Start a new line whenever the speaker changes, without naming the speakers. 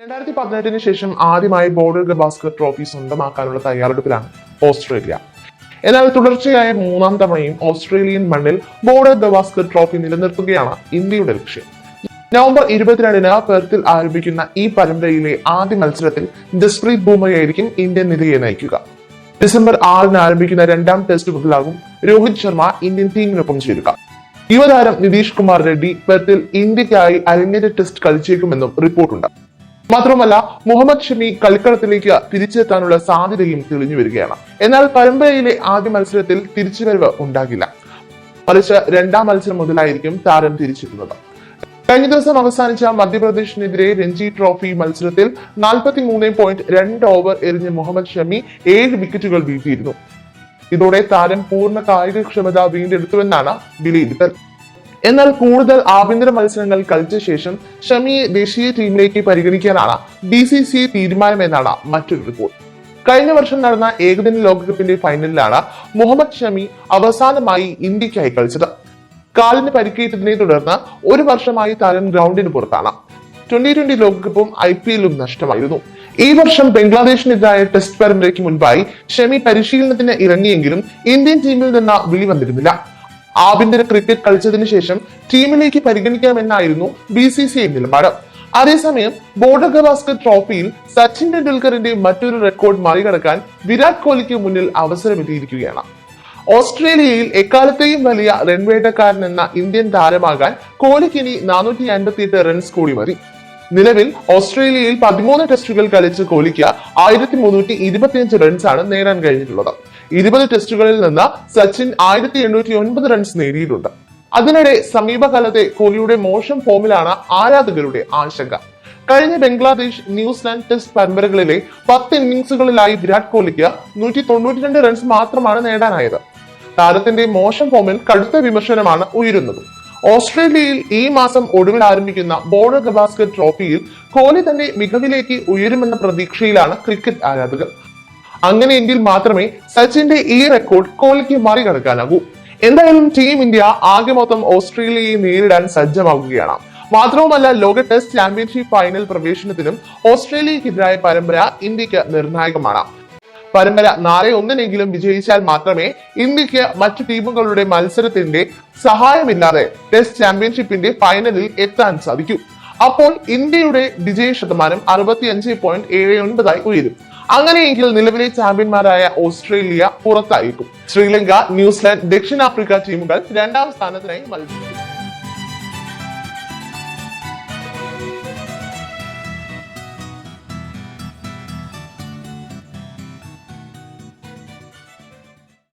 2018 ശേഷം ആദ്യമായി border Gavaskar trophy സ്വന്തമാക്കാനുള്ള തയ്യാറെടുപ്പിലാണ് ഓസ്ട്രേലിയ. എന്നാൽ തുടർച്ചയായ മൂന്നാം തവണയും ഓസ്ട്രേലിയൻ മണ്ണിൽ ബോർഡർ ഗവാസ്കർ ട്രോഫി നിലനിർത്തുകയാണ് ഇന്ത്യയുടെ ലക്ഷ്യം. നവംബർ 22-ന് പെർത്തിൽ ആരംഭിക്കുന്ന ഈ പരമ്പരയിലെ ആദ്യ മത്സരത്തിൽ ജസ്പ്രീത് ബുംറയായിരിക്കും ഇന്ത്യൻ നിരയെ നയിക്കുക. ഡിസംബർ 6-ന് ആരംഭിക്കുന്ന രണ്ടാം ടെസ്റ്റ് മുതലാകും രോഹിത് ശർമ്മ ഇന്ത്യൻ ടീമിനൊപ്പം ചേരുക. യുവതാരം നിതീഷ് കുമാർ റെഡ്ഡി പെർത്തിൽ ഇന്ത്യക്കായി അരങ്ങേറ്റ ടെസ്റ്റ് കളിച്ചേക്കുമെന്നും റിപ്പോർട്ടുണ്ട്. മാത്രമല്ല, മുഹമ്മദ് ഷമി കളിക്കളത്തിലേക്ക് തിരിച്ചെത്താനുള്ള സാധ്യതയും തെളിഞ്ഞു വരികയാണ്. എന്നാൽ പരമ്പരയിലെ ആദ്യ മത്സരത്തിൽ തിരിച്ചുവരവ് ഉണ്ടാകില്ല, മറിച്ച് രണ്ടാം മത്സരം മുതലായിരിക്കും താരം തിരിച്ചെത്തുന്നത്. കഴിഞ്ഞ ദിവസം അവസാനിച്ച മധ്യപ്രദേശിനെതിരെ രഞ്ജി ട്രോഫി മത്സരത്തിൽ 43.2 ഓവർ എറിഞ്ഞ് മുഹമ്മദ് ഷമി 7 വിക്കറ്റുകൾ വീഴ്ത്തിയിരുന്നു. ഇതോടെ താരം പൂർണ്ണ കായികക്ഷമത വീണ്ടെടുത്തുവെന്നാണ് വിലയിരുത്തൽ. എന്നാൽ കൂടുതൽ ആഭ്യന്തര മത്സരങ്ങൾ കളിച്ച ശേഷം ഷമിയെ ദേശീയ ടീമിലേക്ക് പരിഗണിക്കാനാണ് BCCI തീരുമാനമെന്നാണ് മറ്റൊരു റിപ്പോർട്ട്. കഴിഞ്ഞ വർഷം നടന്ന ഏകദിന ലോകകപ്പിന്റെ ഫൈനലിലാണ് മുഹമ്മദ് ഷമി അവസാനമായി ഇന്ത്യക്കായി കളിച്ചത്. കാലിന് പരിക്കേറ്റതിനെ തുടർന്ന് ഒരു വർഷമായി താരം ഗ്രൗണ്ടിന് പുറത്താണ്. 2020 ലോകകപ്പും IPL-ഉം നഷ്ടമായിരുന്നു. ഈ വർഷം ബംഗ്ലാദേശിനെതിരായ ടെസ്റ്റ് പരമ്പരയ്ക്ക് മുൻപായി ഷമി പരിശീലനത്തിന് ഇറങ്ങിയെങ്കിലും ഇന്ത്യൻ ടീമിൽ നിന്ന് വിളി വന്നിരുന്നില്ല. ആഭ്യന്തര ക്രിക്കറ്റ് കളിച്ചതിന് ശേഷം ടീമിലേക്ക് പരിഗണിക്കാമെന്നായിരുന്നു BCCI നിലപാട്. അതേസമയം ബോർഡർ ഗവാസ്കർ ട്രോഫിയിൽ സച്ചിൻ ടെണ്ടുൽക്കറിന്റെ മറ്റൊരു റെക്കോർഡ് മറികടക്കാൻ വിരാട് കോഹ്ലിക്ക് മുന്നിൽ അവസരമെത്തിയിരിക്കുകയാണ്. ഓസ്ട്രേലിയയിൽ എക്കാലത്തെയും വലിയ റൺവേട്ടക്കാരൻ എന്ന ഇന്ത്യൻ താരമാകാൻ കോഹ്ലിക്ക് ഇനി 458 റൺസ് കൂടി മതി. നിലവിൽ ഓസ്ട്രേലിയയിൽ 13 ടെസ്റ്റുകൾ കളിച്ച കോഹ്ലിക്ക് 1325 റൺസാണ് നേടാൻ കഴിഞ്ഞിട്ടുള്ളത്. 20 ടെസ്റ്റുകളിൽ നിന്ന് സച്ചിൻ 1809 റൺസ് നേടിയിട്ടുണ്ട്. അതിനിടെ സമീപകാലത്തെ കോഹ്ലിയുടെ മോശം ഫോമിലാണ് ആരാധകരുടെ ആശങ്ക. കഴിഞ്ഞ ബംഗ്ലാദേശ്, ന്യൂസിലാൻഡ് ടെസ്റ്റ് പരമ്പരകളിലെ 10 ഇന്നിംഗ്സുകളിലായി വിരാട് കോഹ്ലിക്ക് 192 റൺസ് മാത്രമാണ് നേടാനായത്. താരത്തിന്റെ മോശം ഫോമിൽ കടുത്ത വിമർശനമാണ് ഉയരുന്നത്. ഓസ്ട്രേലിയയിൽ ഈ മാസം ഒടുവിൽ ആരംഭിക്കുന്ന ബോർഡർ ഗവാസ്കർ ട്രോഫിയിൽ കോഹ്ലി തന്റെ മികവിലേക്ക് ഉയരുമെന്ന പ്രതീക്ഷയിലാണ് ക്രിക്കറ്റ് ആരാധകർ. അങ്ങനെയെങ്കിൽ മാത്രമേ സച്ചിന്റെ ഈ റെക്കോർഡ് കോഹ്ലിക്ക് മറികടക്കാനാകൂ. എന്തായാലും ടീം ഇന്ത്യ ആകെ മൊത്തം ഓസ്ട്രേലിയയെ നേരിടാൻ സജ്ജമാകുകയാണ്. മാത്രവുമല്ല, ലോക ടെസ്റ്റ് ചാമ്പ്യൻഷിപ്പ് ഫൈനൽ പ്രവേശനത്തിനും ഓസ്ട്രേലിയക്കെതിരായ പരമ്പര ഇന്ത്യക്ക് നിർണായകമാണ്. പരമ്പര 4-1 വിജയിച്ചാൽ മാത്രമേ ഇന്ത്യക്ക് മറ്റു ടീമുകളുടെ മത്സരത്തിന്റെ സഹായമില്ലാതെ ടെസ്റ്റ് ചാമ്പ്യൻഷിപ്പിന്റെ ഫൈനലിൽ എത്താൻ സാധിക്കൂ. അപ്പോൾ ഇന്ത്യയുടെ വിജയ ശതമാനം 65.79 ഉയരും. അങ്ങനെയെങ്കിൽ നിലവിലെ ചാമ്പ്യന്മാരായ ഓസ്ട്രേലിയ പുറത്തായിരിക്കും. ശ്രീലങ്ക, ന്യൂസിലാൻഡ്, ദക്ഷിണാഫ്രിക്ക ടീമുകൾ രണ്ടാം സ്ഥാനത്തിനായി മത്സരിക്കും.